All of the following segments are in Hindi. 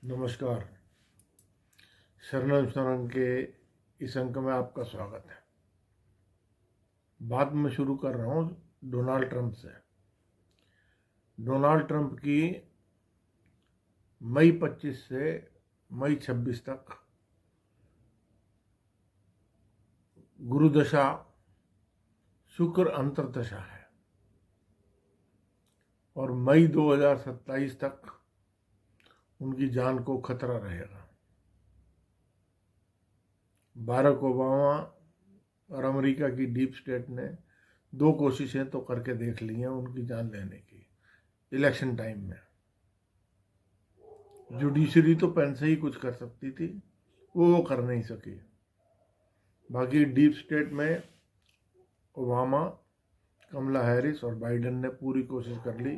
नमस्कार। शरणम शरण के इस अंक में आपका स्वागत है। बात मैं शुरू कर रहा हूँ डोनाल्ड ट्रंप से। डोनाल्ड ट्रंप की मई 25 से मई 26 तक गुरुदशा शुक्र अंतर्दशा है और मई 2027 तक उनकी जान को खतरा रहेगा। बाराक ओबामा और अमेरिका की डीप स्टेट ने 2 कोशिशें तो करके देख ली हैं उनकी जान लेने की। इलेक्शन टाइम में जुडिशरी तो पेन से ही कुछ कर सकती थी, वो कर नहीं सकी। बाकी डीप स्टेट में ओबामा, कमला हैरिस और बाइडेन ने पूरी कोशिश कर ली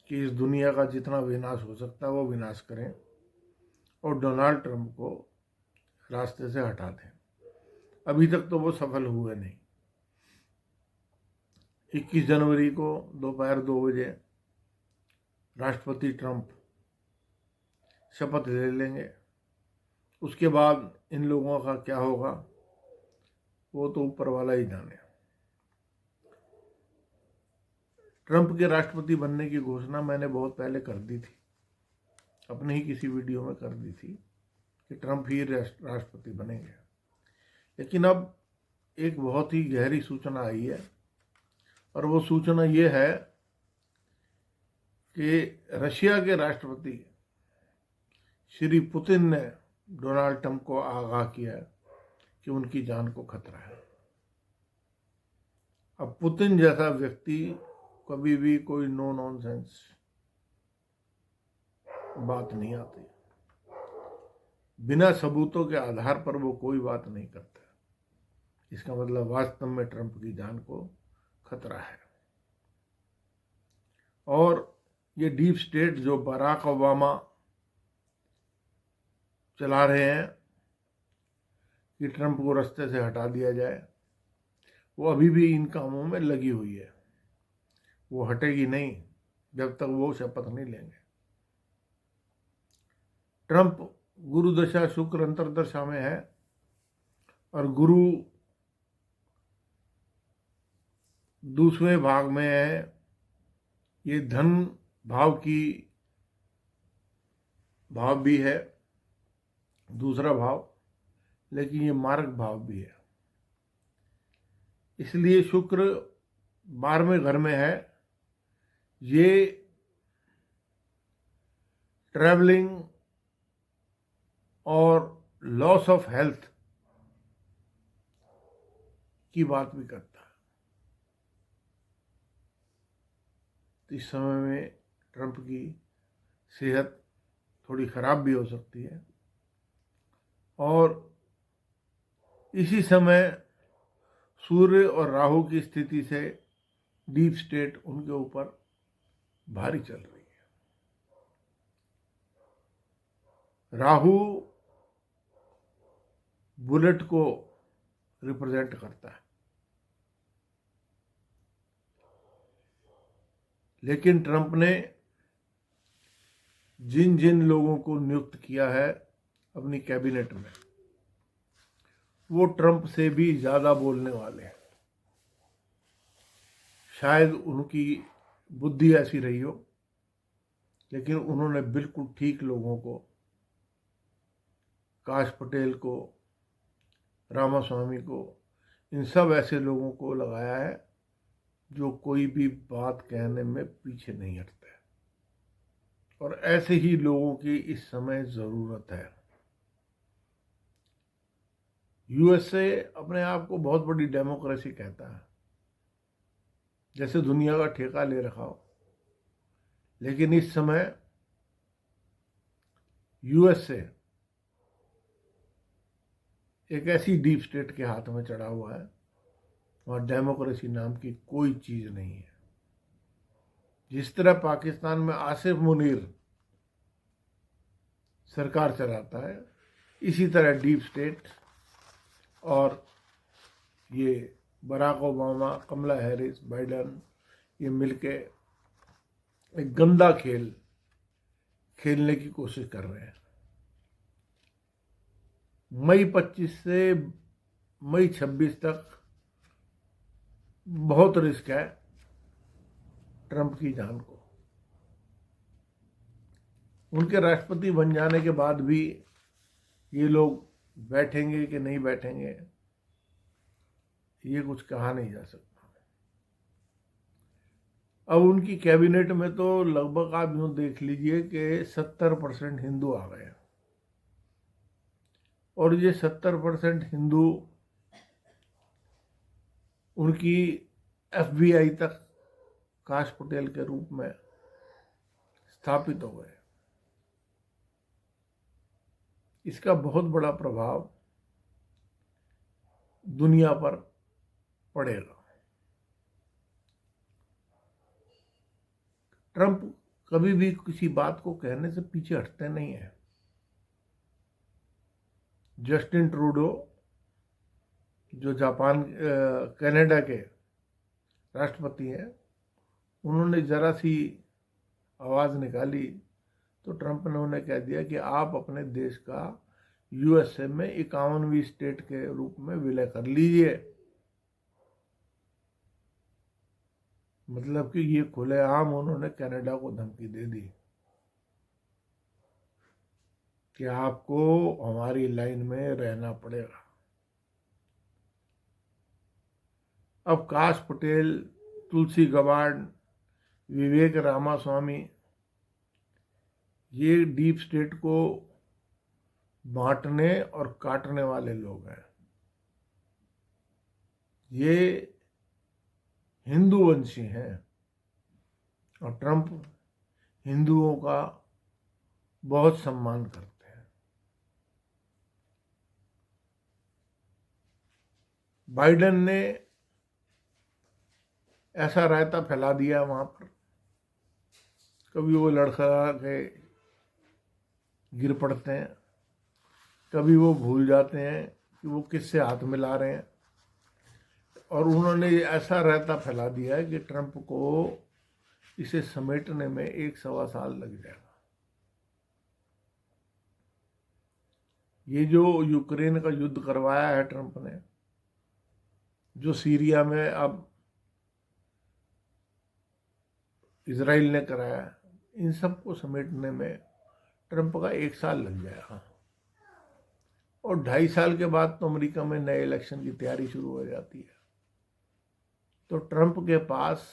कि इस दुनिया का जितना विनाश हो सकता है वो विनाश करें और डोनाल्ड ट्रंप को रास्ते से हटा दें। अभी तक तो वो सफल हुए नहीं। 21 जनवरी को दोपहर 2 बजे राष्ट्रपति ट्रंप शपथ ले लेंगे। उसके बाद इन लोगों का क्या होगा वो तो ऊपर वाला ही जाने। ट्रंप के राष्ट्रपति बनने की घोषणा मैंने बहुत पहले कर दी थी, अपने ही किसी वीडियो में कर दी थी कि ट्रंप ही राष्ट्रपति बनेंगे। लेकिन अब एक बहुत ही गहरी सूचना आई है और वो सूचना ये है कि रशिया के राष्ट्रपति श्री पुतिन ने डोनाल्ड ट्रंप को आगाह किया कि उनकी जान को खतरा है। अब पुतिन जैसा व्यक्ति कभी भी कोई नो नॉनसेंस बात नहीं आती, बिना सबूतों के आधार पर वो कोई बात नहीं करता। इसका मतलब वास्तव में ट्रंप की जान को खतरा है। और ये डीप स्टेट जो बराक ओबामा चला रहे हैं कि ट्रंप को रास्ते से हटा दिया जाए, वो अभी भी इन कामों में लगी हुई है। वो हटेगी नहीं जब तक वो शपथ नहीं लेंगे। ट्रंप गुरुदशा शुक्र अंतर्दशा में है और गुरु दूसरे भाग में है। ये धन भाव की भाव भी है, दूसरा भाव, लेकिन ये मार्ग भाव भी है। इसलिए शुक्र 12वें घर में है। ये ट्रैवलिंग और लॉस ऑफ हेल्थ की बात भी करता है। तो इस समय में ट्रंप की सेहत थोड़ी खराब भी हो सकती है और इसी समय सूर्य और राहु की स्थिति से डीप स्टेट उनके ऊपर भारी चल रही है। राहु बुलेट को रिप्रेजेंट करता है, लेकिन ट्रंप ने जिन जिन लोगों को नियुक्त किया है अपनी कैबिनेट में, वो ट्रंप से भी ज्यादा बोलने वाले हैं। शायद उनकी बुद्धि ऐसी रही हो, लेकिन उन्होंने बिल्कुल ठीक लोगों को, काश पटेल को, रामास्वामी को, इन सब ऐसे लोगों को लगाया है जो कोई भी बात कहने में पीछे नहीं हटते। और ऐसे ही लोगों की इस समय जरूरत है। यूएसए अपने आप को बहुत बड़ी डेमोक्रेसी कहता है, जैसे दुनिया का ठेका ले रखा हो, लेकिन इस समय यूएसए एक ऐसी डीप स्टेट के हाथ में चढ़ा हुआ है वहां डेमोक्रेसी नाम की कोई चीज नहीं है। जिस तरह पाकिस्तान में आसिफ मुनीर सरकार चलाता है, इसी तरह डीप स्टेट और ये बराक ओबामा, कमला हैरिस, बाइडेन, ये मिलके एक गंदा खेल खेलने की कोशिश कर रहे हैं। मई 25 से मई 26 तक बहुत रिस्क है ट्रंप की जान को। उनके राष्ट्रपति बन जाने के बाद भी ये लोग बैठेंगे कि नहीं बैठेंगे, ये कुछ कहा नहीं जा सकता। अब उनकी कैबिनेट में तो लगभग आप यूं देख लीजिए कि 70% हिंदू आ गए, और ये 70% हिंदू उनकी FBI तक काश पटेल के रूप में स्थापित हो गए। इसका बहुत बड़ा प्रभाव दुनिया पर पड़ेगा। ट्रंप कभी भी किसी बात को कहने से पीछे हटते नहीं है। जस्टिन ट्रूडो जो कनाडा के राष्ट्रपति हैं, उन्होंने जरा सी आवाज़ निकाली तो ट्रंप ने उन्हें कह दिया कि आप अपने देश का USA में 51वीं स्टेट के रूप में विलय कर लीजिए। मतलब कि ये खुलेआम उन्होंने कनाडा को धमकी दे दी कि आपको हमारी लाइन में रहना पड़ेगा। अब काश पटेल, तुलसी गबार्ड, विवेक रामास्वामी, ये डीप स्टेट को बांटने और काटने वाले लोग हैं। ये हिंदू वंशी हैं और ट्रंप हिंदुओं का बहुत सम्मान करते हैं। बाइडेन ने ऐसा रायता फैला दिया वहां पर, कभी वो लड़खड़ा के गिर पड़ते हैं, कभी वो भूल जाते हैं कि वो किससे हाथ मिला रहे हैं, और उन्होंने ऐसा रायता फैला दिया है कि ट्रंप को इसे समेटने में 1-1.25 साल लग जाएगा। ये जो यूक्रेन का युद्ध करवाया है ट्रंप ने, जो सीरिया में अब इजराइल ने कराया, इन सब को समेटने में ट्रंप का 1 साल लग जाएगा। और 2.5 साल के बाद तो अमेरिका में नए इलेक्शन की तैयारी शुरू हो जाती है। तो ट्रंप के पास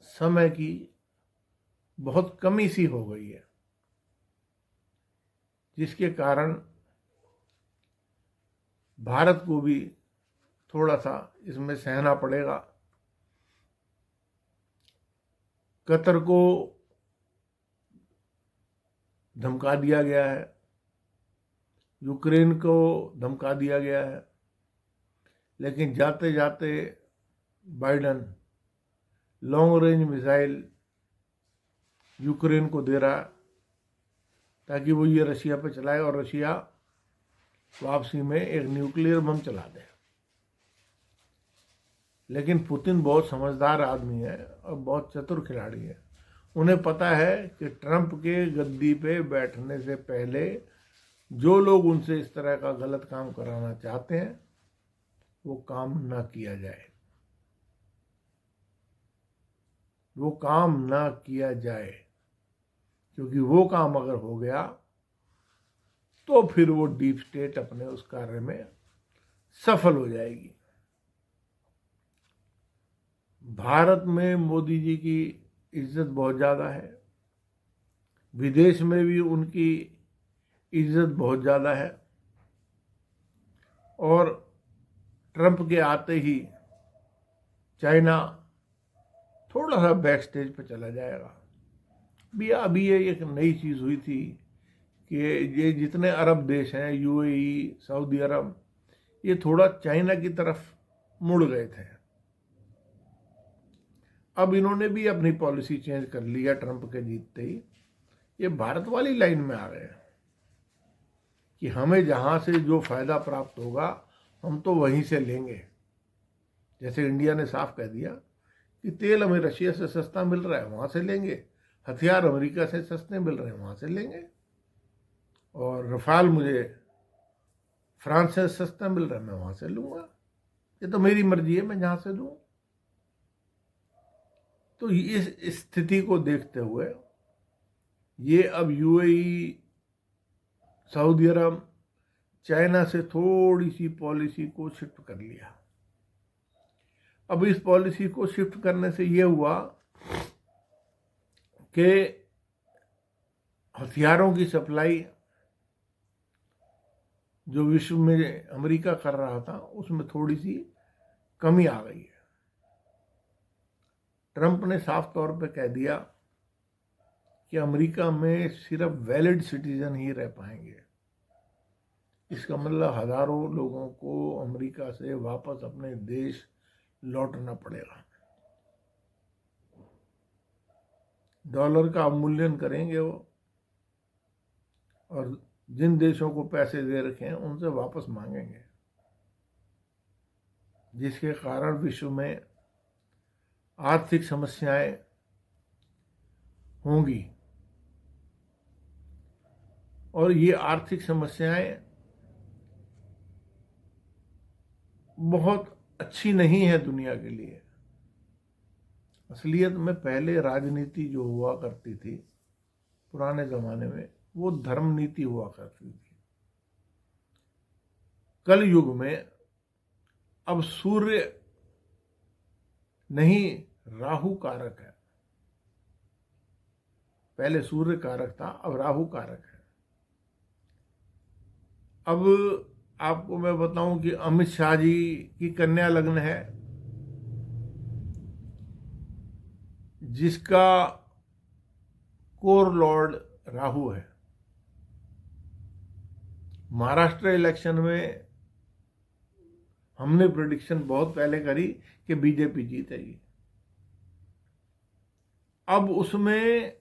समय की बहुत कमी सी हो गई है, जिसके कारण भारत को भी थोड़ा सा इसमें सहना पड़ेगा। कतर को धमका दिया गया है, यूक्रेन को धमका दिया गया है, लेकिन जाते जाते Biden long range missile Ukraine को दे रहा है ताकि वो ये रशिया पे चलाए और रशिया वापसी में एक न्यूक्लियर बम चला दे। लेकिन पुतिन बहुत समझदार आदमी है और बहुत चतुर खिलाड़ी है। उन्हें पता है कि ट्रंप के गद्दी पे बैठने से पहले जो लोग उनसे इस तरह का गलत काम कराना चाहते हैं वो काम ना किया जाए, वो काम ना किया जाए, क्योंकि वो काम अगर हो गया तो फिर वो डीप स्टेट अपने उस कार्य में सफल हो जाएगी। भारत में मोदी जी की इज्जत बहुत ज़्यादा है, विदेश में भी उनकी इज्जत बहुत ज़्यादा है, और ट्रंप के आते ही चाइना थोड़ा सा बैक स्टेज पर चला जाएगा। अभी ये एक नई चीज़ हुई थी कि ये जितने अरब देश हैं, UAE, सऊदी अरब, ये थोड़ा चाइना की तरफ मुड़ गए थे। अब इन्होंने भी अपनी पॉलिसी चेंज कर ली है ट्रंप के जीतते ही। ये भारत वाली लाइन में आ गए हैं कि हमें जहाँ से जो फायदा प्राप्त होगा हम तो वहीं से लेंगे। जैसे इंडिया ने साफ कह दिया कि तेल हमें रशिया से सस्ता मिल रहा है, वहाँ से लेंगे, हथियार अमेरिका से सस्ते मिल रहे हैं, वहाँ से लेंगे। और रफाल मुझे फ्रांस से सस्ता मिल रहा है, मैं वहाँ से लूँगा। ये तो मेरी मर्जी है, मैं जहाँ से लूँ। तो इस स्थिति को देखते हुए ये अब यूएई, सऊदी अरब, चाइना से थोड़ी सी पॉलिसी को शिफ्ट कर लिया। अब इस पॉलिसी को शिफ्ट करने से ये हुआ कि हथियारों की सप्लाई जो विश्व में अमेरिका कर रहा था उसमें थोड़ी सी कमी आ गई है। ट्रंप ने साफ तौर पे कह दिया कि अमेरिका में सिर्फ वैलिड सिटीजन ही रह पाएंगे। इसका मतलब हजारों लोगों को अमेरिका से वापस अपने देश लौटना पड़ेगा। डॉलर का अवमूल्यन करेंगे वो, और जिन देशों को पैसे दे रखे हैं उनसे वापस मांगेंगे, जिसके कारण विश्व में आर्थिक समस्याएं होंगी। और ये आर्थिक समस्याएं बहुत अच्छी नहीं है दुनिया के लिए। असलियत में पहले राजनीति जो हुआ करती थी पुराने जमाने में, वो धर्म नीति हुआ करती थी। कल युग में अब सूर्य नहीं, राहु कारक है। पहले सूर्य कारक था, अब राहु कारक है। अब आपको मैं बताऊं कि अमित शाह जी की कन्या लग्न है, जिसका कोर लॉर्ड राहु है। महाराष्ट्र इलेक्शन में हमने प्रेडिक्शन बहुत पहले करी कि बीजेपी जीतेगी। अब उसमें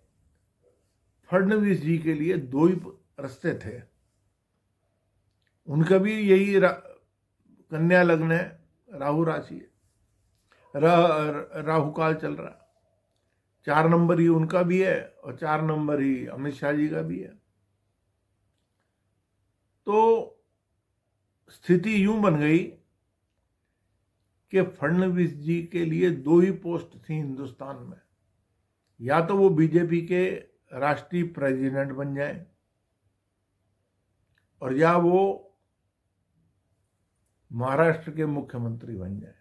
फडणवीस जी के लिए दो ही रास्ते थे। उनका भी यही कन्या लग्न है, राहु राशि है, राहु काल चल रहा है। 4 नंबर ही उनका भी है और 4 नंबर ही अमित शाह जी का भी है। तो स्थिति यूं बन गई कि फडणवीस जी के लिए दो ही पोस्ट थी हिंदुस्तान में। या तो वो बीजेपी के राष्ट्रीय प्रेसिडेंट बन जाए, और या वो महाराष्ट्र के मुख्यमंत्री बन जाए।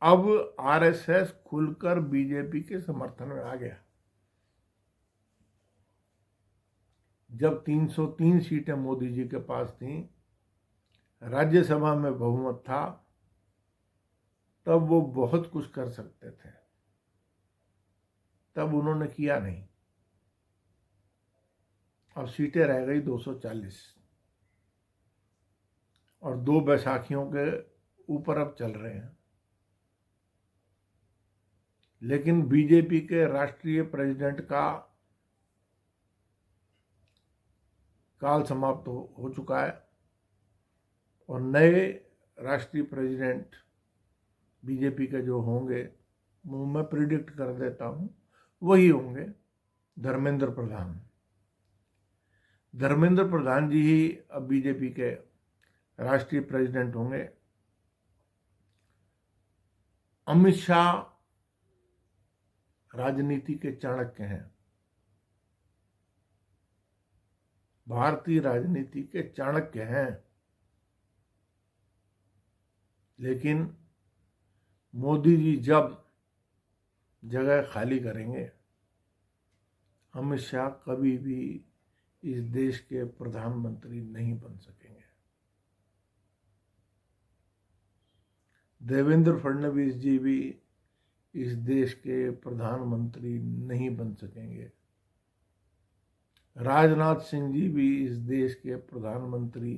अब आरएसएस खुलकर बीजेपी के समर्थन में आ गया। जब 303 सीटें मोदी जी के पास थीं, राज्यसभा में बहुमत था, तब वो बहुत कुछ कर सकते थे। तब उन्होंने किया नहीं। अब सीटें रह गई 240, और 2 बैसाखियों के ऊपर अब चल रहे हैं। लेकिन बीजेपी के राष्ट्रीय प्रेसिडेंट का काल समाप्त हो चुका है, और नए राष्ट्रीय प्रेसिडेंट बीजेपी के जो होंगे, वो मैं प्रिडिक्ट कर देता हूं, वही होंगे धर्मेंद्र प्रधान। धर्मेंद्र प्रधान जी ही अब बीजेपी के राष्ट्रीय प्रेसिडेंट होंगे। अमित शाह राजनीति के चाणक्य हैं, भारतीय राजनीति के चाणक्य हैं। लेकिन मोदी जी जब जगह खाली करेंगे, अमित शाह कभी भी इस देश के प्रधानमंत्री नहीं बन सकेंगे। देवेंद्र फडणवीस जी भी इस देश के प्रधानमंत्री नहीं बन सकेंगे। राजनाथ सिंह जी भी इस देश के प्रधानमंत्री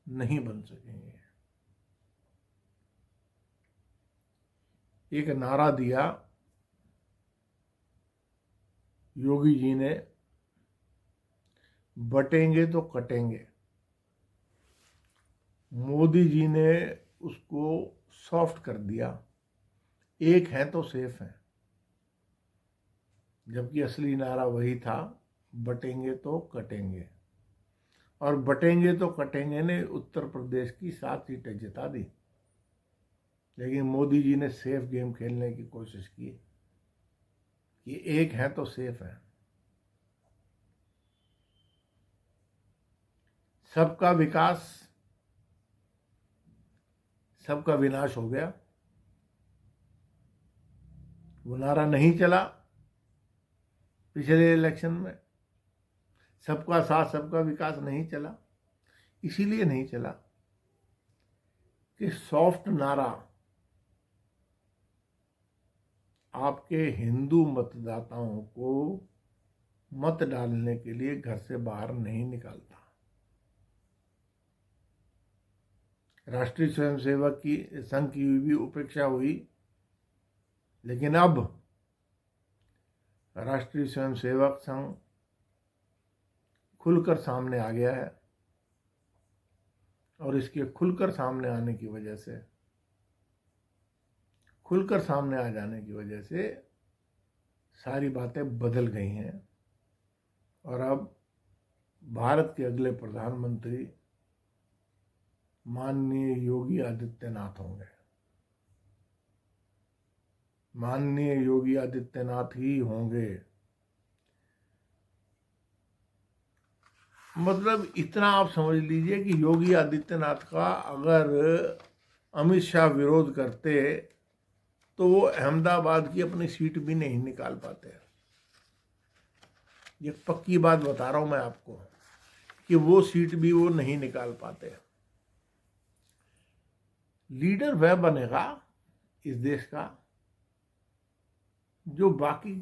नहीं बन सकेंगे। एक नारा दिया योगी जी ने, बटेंगे तो कटेंगे। मोदी जी ने उसको सॉफ्ट कर दिया, एक हैं तो सेफ हैं, जबकि असली नारा वही था, बटेंगे तो कटेंगे। और बटेंगे तो कटेंगे ने उत्तर प्रदेश की 7 सीटें जिता दी। लेकिन मोदी जी ने सेफ गेम खेलने की कोशिश की कि एक हैं तो सेफ हैं। सबका विकास, सबका विनाश हो गया, वो नारा नहीं चला पिछले इलेक्शन में। सबका साथ सबका विकास नहीं चला, इसीलिए नहीं चला कि सॉफ्ट नारा आपके हिंदू मतदाताओं को मत डालने के लिए घर से बाहर नहीं निकालता। राष्ट्रीय स्वयंसेवक की संघ की भी उपेक्षा हुई, लेकिन अब राष्ट्रीय स्वयंसेवक संघ खुलकर सामने आ गया है। और इसके खुलकर सामने आने की वजह से, खुलकर सामने आ जाने की वजह से सारी बातें बदल गई हैं। और अब भारत के अगले प्रधानमंत्री माननीय योगी आदित्यनाथ होंगे। माननीय योगी आदित्यनाथ ही होंगे। मतलब इतना आप समझ लीजिए कि योगी आदित्यनाथ का अगर अमित शाह विरोध करते तो वो अहमदाबाद की अपनी सीट भी नहीं निकाल पाते। ये पक्की बात बता रहा हूं मैं आपको कि वो सीट भी वो नहीं निकाल पाते। लीडर वह बनेगा इस देश का जो बाकी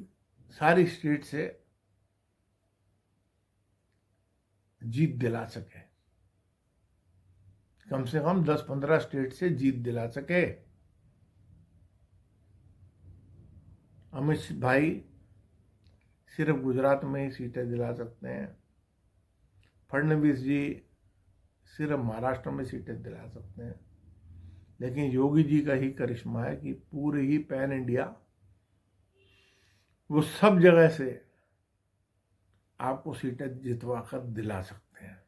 सारी स्टेट से जीत दिला सके, कम से कम 10-15 स्टेट से जीत दिला सके। अमित भाई सिर्फ गुजरात में ही सीटें दिला सकते हैं। फडणवीस जी सिर्फ महाराष्ट्र में सीटें दिला सकते हैं। लेकिन योगी जी का ही करिश्मा है कि पूरे ही पैन इंडिया वो सब जगह से आपको सीटें जितवा कर दिला सकते हैं।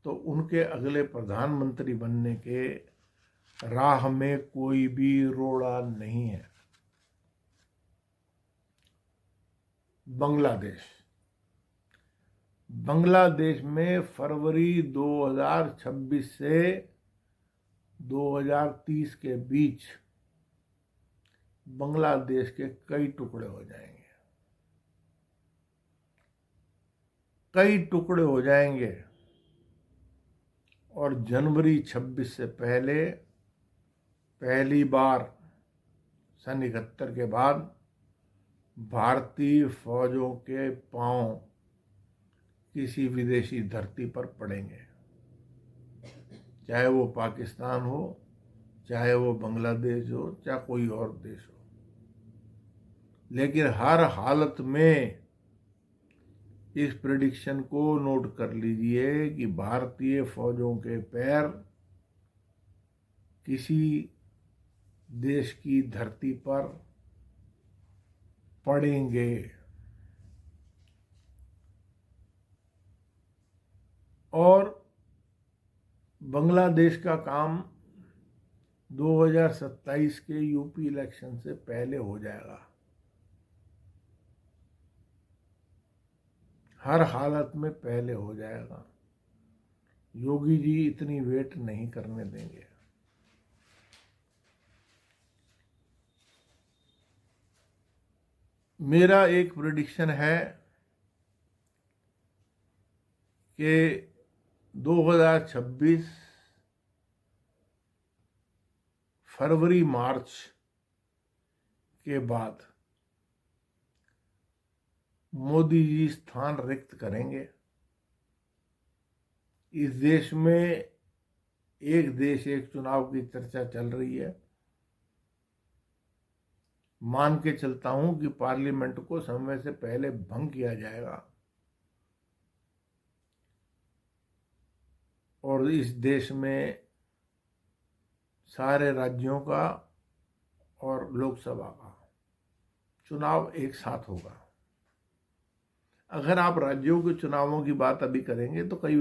तो उनके अगले प्रधानमंत्री बनने के राह में कोई भी रोड़ा नहीं है। बांग्लादेश में फरवरी 2026 से 2030 के बीच बांग्लादेश के कई टुकड़े हो जाएंगे, कई टुकड़े हो जाएंगे। और जनवरी 26 से पहले पहली बार सन 71 के बाद भारतीय फौजों के पांव किसी विदेशी धरती पर पड़ेंगे, चाहे वो पाकिस्तान हो, चाहे वो बांग्लादेश हो, चाहे कोई और देश हो। लेकिन हर हालत में इस प्रेडिक्शन को नोट कर लीजिए कि भारतीय फौजों के पैर किसी देश की धरती पर पड़ेंगे। और बांग्लादेश का काम 2027 के यूपी इलेक्शन से पहले हो जाएगा। हर हालत में पहले हो जाएगा। योगी जी इतनी वेट नहीं करने देंगे। मेरा एक प्रेडिक्शन है कि 2026 फरवरी मार्च के बाद मोदी जी स्थान रिक्त करेंगे। इस देश में एक देश एक चुनाव की चर्चा चल रही है। मान के चलता हूं कि पार्लियामेंट को समय से पहले भंग किया जाएगा और इस देश में सारे राज्यों का और लोकसभा का चुनाव एक साथ होगा। अगर आप राज्यों के चुनावों की बात अभी करेंगे तो कई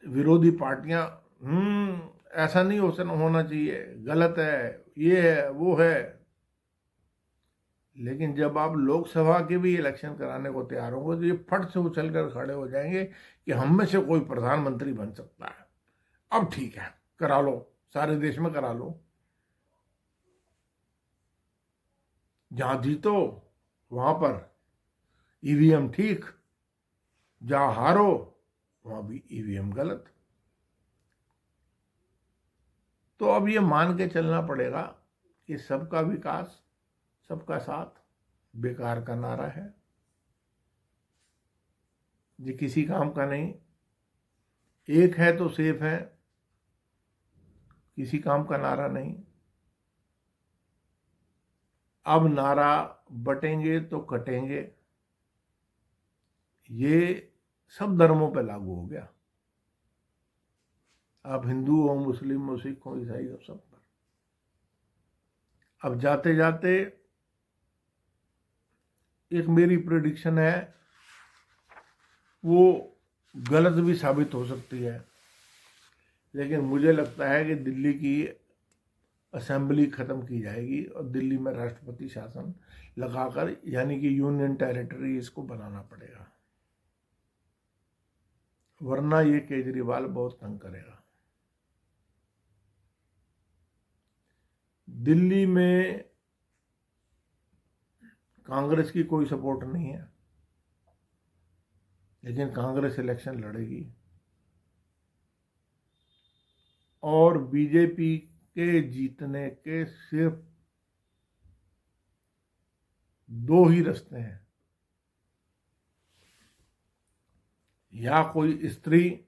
विरोधी पार्टियां ऐसा नहीं होना चाहिए, गलत है, ये है, वो है। लेकिन जब आप लोकसभा के भी इलेक्शन कराने को तैयार होंगे तो ये फट से उछल कर खड़े हो जाएंगे कि हम में से कोई प्रधानमंत्री बन सकता है। अब ठीक है, करा लो, सारे देश में करा लो, जहां जीतो वहां पर ईवीएम ठीक, जहां हारो वहां भी ईवीएम गलत। तो अब ये मान के चलना पड़ेगा कि सबका विकास सबका साथ बेकार का नारा है, ये किसी काम का नहीं। एक है तो सेफ है, किसी काम का नारा नहीं। अब नारा बटेंगे तो कटेंगे, ये सब धर्मों पे लागू हो गया। आप हिंदू हो, मुस्लिम हो, सिख हो, ईसाई हो, सब पर। अब जाते जाते एक मेरी प्रेडिक्शन है, वो गलत भी साबित हो सकती है, लेकिन मुझे लगता है कि दिल्ली की असेंबली खत्म की जाएगी और दिल्ली में राष्ट्रपति शासन लगाकर, यानी कि यूनियन टेरिटरी इसको बनाना पड़ेगा, वरना ये केजरीवाल बहुत तंग करेगा। दिल्ली में कांग्रेस की कोई सपोर्ट नहीं है, लेकिन कांग्रेस इलेक्शन लड़ेगी और बीजेपी के जीतने के सिर्फ दो ही रास्ते हैं। या कोई स्त्री,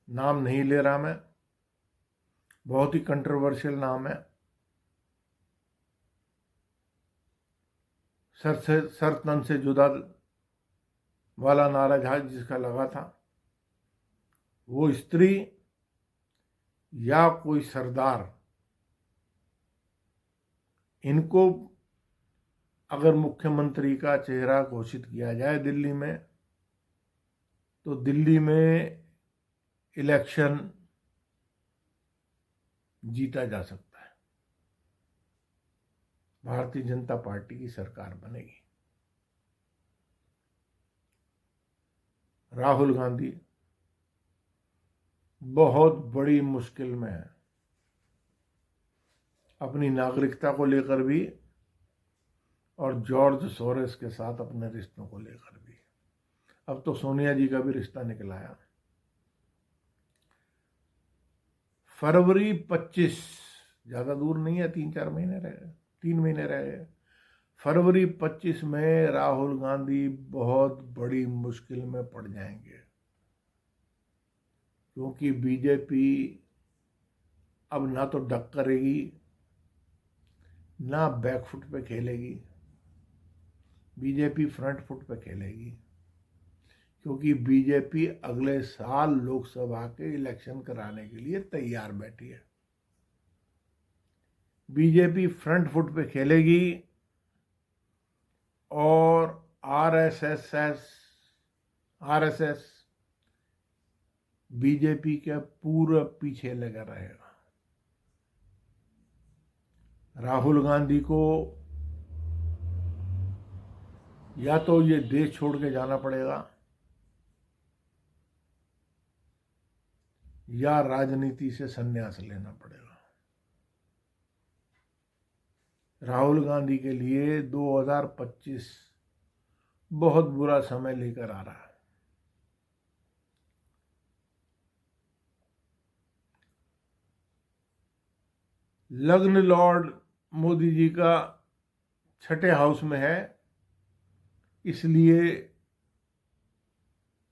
नाम नहीं ले रहा मैं, बहुत ही कंट्रोवर्शियल नाम है, सर तन से जुदा वाला नारा जहाज जिसका लगा था, वो स्त्री या कोई सरदार, इनको अगर मुख्यमंत्री का चेहरा घोषित किया जाए दिल्ली में, तो दिल्ली में इलेक्शन जीता जा सकता है, भारतीय जनता पार्टी की सरकार बनेगी। राहुल गांधी बहुत बड़ी मुश्किल में है, अपनी नागरिकता को लेकर भी और जॉर्ज सोरेस के साथ अपने रिश्तों को लेकर भी। अब तो सोनिया जी का भी रिश्ता निकल आया। फरवरी 25, ज़्यादा दूर नहीं है, 3-4 महीने रह गए, 3 महीने रह गए। फरवरी 25 में राहुल गांधी बहुत बड़ी मुश्किल में पड़ जाएंगे, क्योंकि बीजेपी अब ना तो डक करेगी, ना बैकफुट पे खेलेगी, बीजेपी फ्रंट फुट पे खेलेगी, क्योंकि बीजेपी अगले साल लोकसभा के इलेक्शन कराने के लिए तैयार बैठी है। बीजेपी फ्रंट फुट पे खेलेगी और आरएसएस बीजेपी के पूरा पीछे लगा रहेगा। राहुल गांधी को या तो ये देश छोड़ के जाना पड़ेगा या राजनीति से संन्यास लेना पड़ेगा। राहुल गांधी के लिए 2025 बहुत बुरा समय लेकर आ रहा है। लग्न लॉर्ड मोदी जी का छठे हाउस में है, इसलिए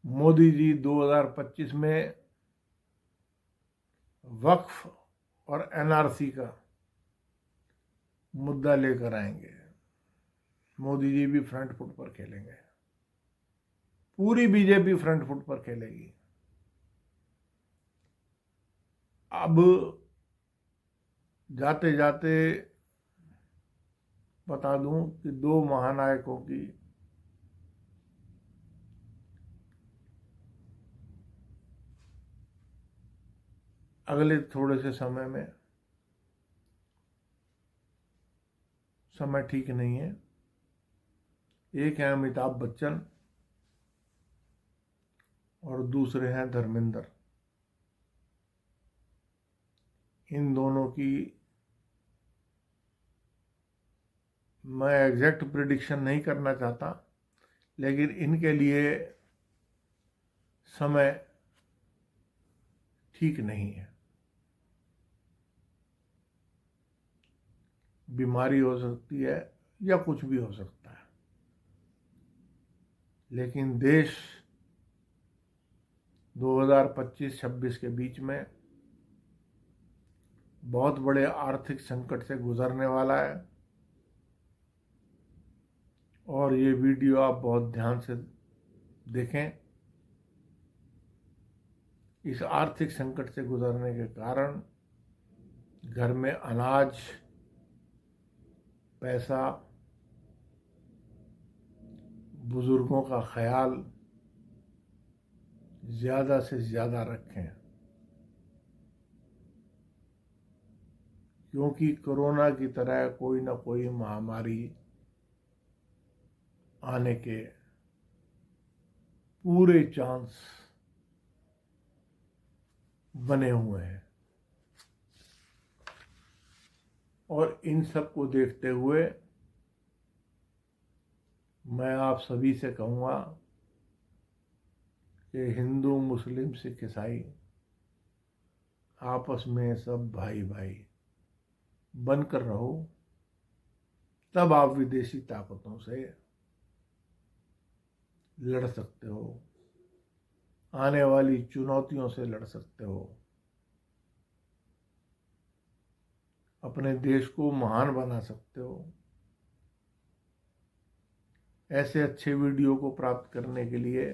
मोदी जी 2025 में वक्फ और एनआरसी का मुद्दा लेकर आएंगे। मोदी जी भी फ्रंट फुट पर खेलेंगे, पूरी बीजेपी फ्रंट फुट पर खेलेगी। अब जाते जाते बता दूं कि दो महानायकों की अगले थोड़े से समय में, समय ठीक नहीं है। एक है अमिताभ बच्चन और दूसरे हैं धर्मेंद्र। इन दोनों की मैं एग्जैक्ट प्रिडिक्शन नहीं करना चाहता, लेकिन इनके लिए समय ठीक नहीं है। बीमारी हो सकती है या कुछ भी हो सकता है, लेकिन देश 2025-26 के बीच में बहुत बड़े आर्थिक संकट से गुजरने वाला है। और ये वीडियो आप बहुत ध्यान से देखें। इस आर्थिक संकट से गुजरने के कारण घर में अनाज, पैसा, बुजुर्गों का ख्याल ज़्यादा से ज़्यादा रखें, क्योंकि कोरोना की तरह कोई ना कोई महामारी आने के पूरे चांस बने हुए हैं। और इन सब को देखते हुए मैं आप सभी से कहूँगा कि हिंदू, मुस्लिम, सिख, ईसाई आपस में सब भाई भाई बनकर रहो, तब आप विदेशी ताकतों से लड़ सकते हो, आने वाली चुनौतियों से लड़ सकते हो, अपने देश को महान बना सकते हो। ऐसे अच्छे वीडियो को प्राप्त करने के लिए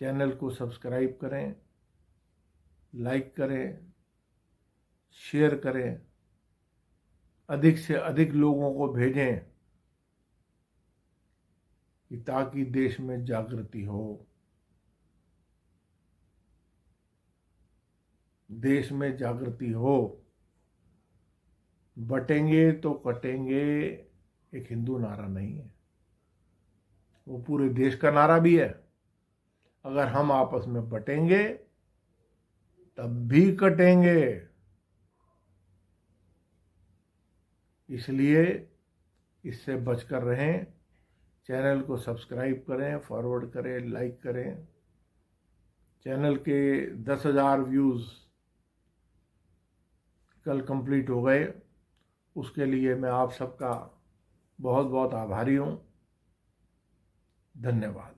चैनल को सब्सक्राइब करें, लाइक करें, शेयर करें, अधिक से अधिक लोगों को भेजें, कि ताकि देश में जागृति हो। देश में जागृति हो। बटेंगे तो कटेंगे एक हिंदू नारा नहीं है, वो पूरे देश का नारा भी है। अगर हम आपस में बटेंगे तब भी कटेंगे। इसलिए इससे बचकर रहें। चैनल को सब्सक्राइब करें, फॉरवर्ड करें, लाइक करें। चैनल के 10,000 व्यूज़ कल कंप्लीट हो गए, उसके लिए मैं आप सबका बहुत बहुत आभारी हूँ। धन्यवाद।